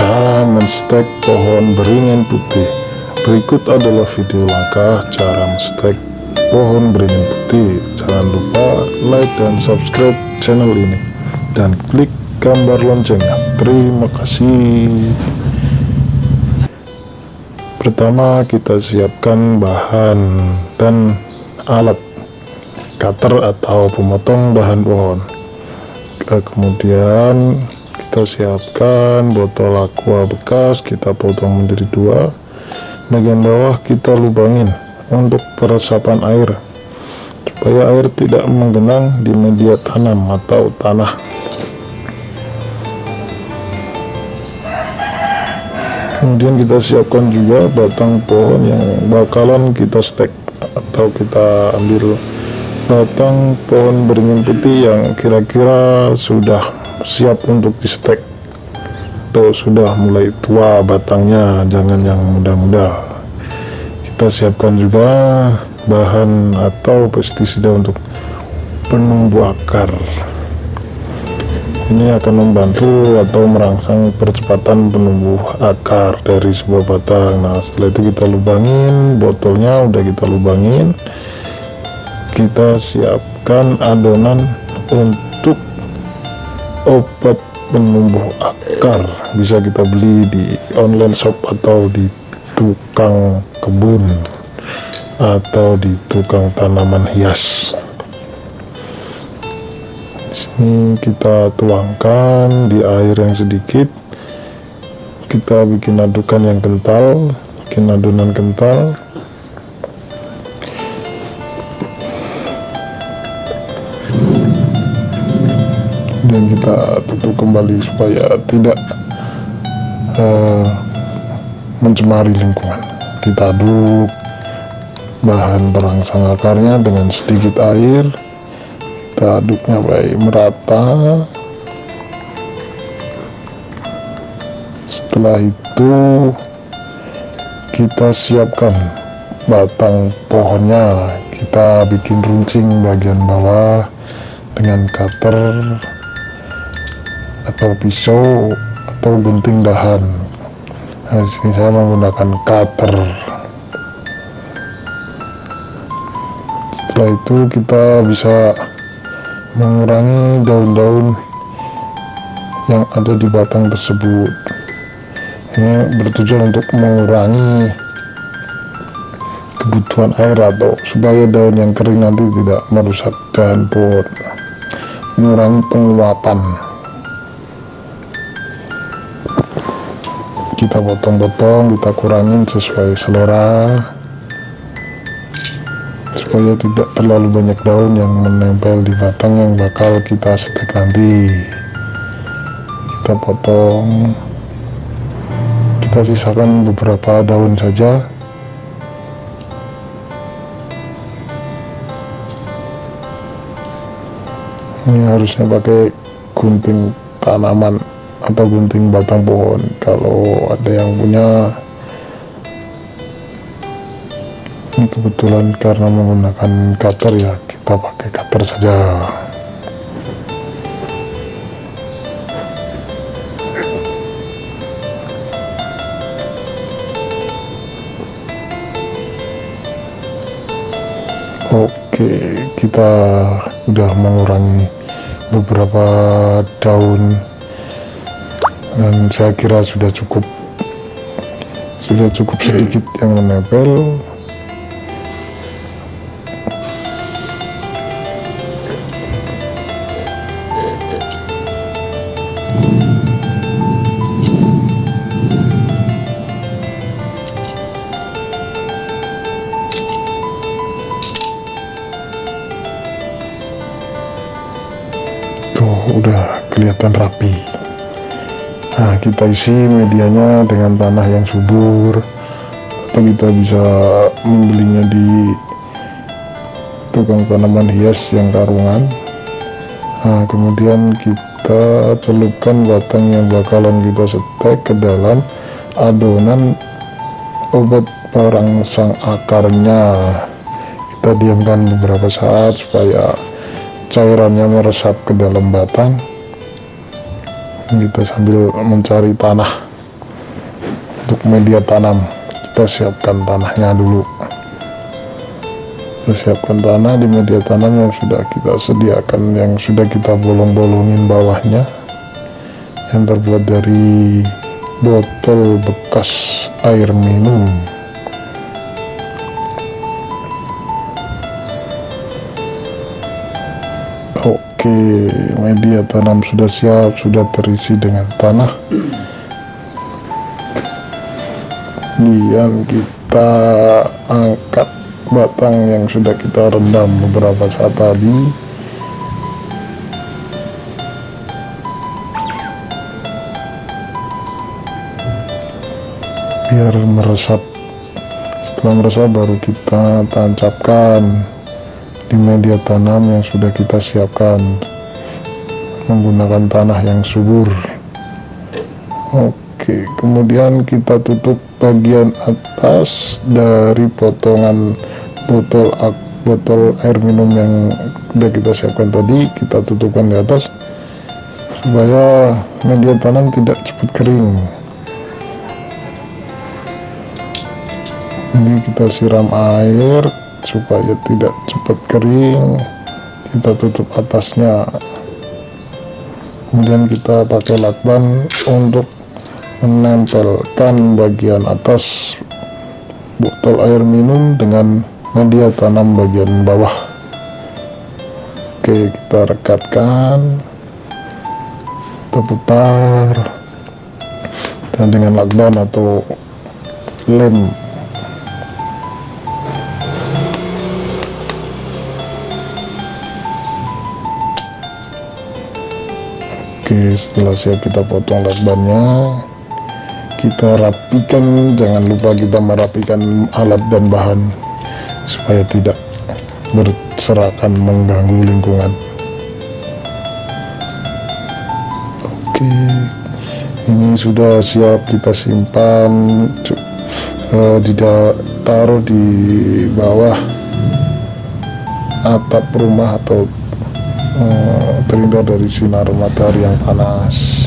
Cara menstek pohon beringin putih. Berikut adalah video langkah cara menstek pohon beringin putih. Jangan lupa like dan subscribe channel ini dan klik gambar loncengnya. Terima kasih. Pertama, kita siapkan bahan dan alat cutter atau pemotong dahan pohon. Kemudian kita siapkan botol aqua bekas, kita potong menjadi dua. Bagian bawah kita lubangin untuk peresapan air supaya air tidak menggenang di media tanam atau tanah. Kemudian kita siapkan juga batang pohon yang bakalan kita stek, atau kita ambil batang pohon beringin putih yang kira-kira sudah siap untuk di stek atau sudah mulai tua batangnya, jangan yang muda-muda. Kita siapkan juga bahan atau pestisida untuk penumbuh akar. Ini akan membantu atau merangsang percepatan penumbuh akar dari sebuah batang. Nah, setelah itu kita lubangin botolnya, udah kita lubangin. Kita siapkan adonan untuk obat penumbuh akar. Bisa kita beli di online shop atau di tukang kebun atau di tukang tanaman hias. Ini kita tuangkan di air yang sedikit, kita bikin adukan yang kental, bikin adonan kental. Dan kita tutup kembali supaya tidak mencemari lingkungan. Kita aduk bahan perangsang akarnya dengan sedikit air, kita aduknya baik merata. Setelah itu kita siapkan batang pohonnya, kita bikin runcing bagian bawah dengan cutter atau pisau atau gunting dahan. Nah, sini saya menggunakan cutter. Setelah itu kita bisa mengurangi daun-daun yang ada di batang tersebut. Ini bertujuan untuk mengurangi kebutuhan air atau supaya daun yang kering nanti tidak merusak dahan pohon, mengurangi penguapan. Kita potong-potong, kita kurangin sesuai selera supaya tidak terlalu banyak daun yang menempel di batang yang bakal kita stek nanti. Kita potong, kita sisakan beberapa daun saja. Ini harusnya pakai gunting tanaman atau gunting batang pohon. Kalau ada yang punya, ini kebetulan karena menggunakan cutter ya, kita pakai cutter saja. Oke, kita udah mengurangi beberapa daun dan saya kira sudah cukup sedikit yang menempel. Tuh, udah kelihatan rapi. Nah, kita isi medianya dengan tanah yang subur, atau kita bisa membelinya di tukang tanaman hias yang karungan. Nah, kemudian kita celupkan batang yang bakalan kita setek ke dalam adonan obat perangsang akarnya. Kita diamkan beberapa saat supaya cairannya meresap ke dalam batang. Kita sambil mencari tanah untuk media tanam. Kita siapkan tanahnya dulu. Kita siapkan tanah di media tanam yang sudah kita sediakan, yang sudah kita bolong-bolongin bawahnya, yang terbuat dari botol bekas air minum. Oke, media tanam sudah siap, sudah terisi dengan tanah. Kemudian kita angkat batang yang sudah kita rendam beberapa saat tadi. Biar meresap. Setelah meresap baru kita tancapkan di media tanam yang sudah kita siapkan menggunakan tanah yang subur. Oke, kemudian kita tutup bagian atas dari potongan botol air minum yang sudah kita siapkan tadi. Kita tutupkan di atas supaya media tanam tidak cepat kering. Ini kita siram air supaya tidak cepat kering. Kita tutup atasnya, kemudian kita pakai lakban untuk menempelkan bagian atas botol air minum dengan media tanam bagian bawah. Oke, kita rekatkan, kita putar, dan dengan lakban atau lem. Oke, setelah siap kita potong lakbannya, kita rapikan. Jangan lupa kita merapikan alat dan bahan supaya tidak berserakan mengganggu lingkungan. Oke, ini sudah siap kita simpan, taruh di bawah atap rumah atau terhindar dari sinar matahari yang panas.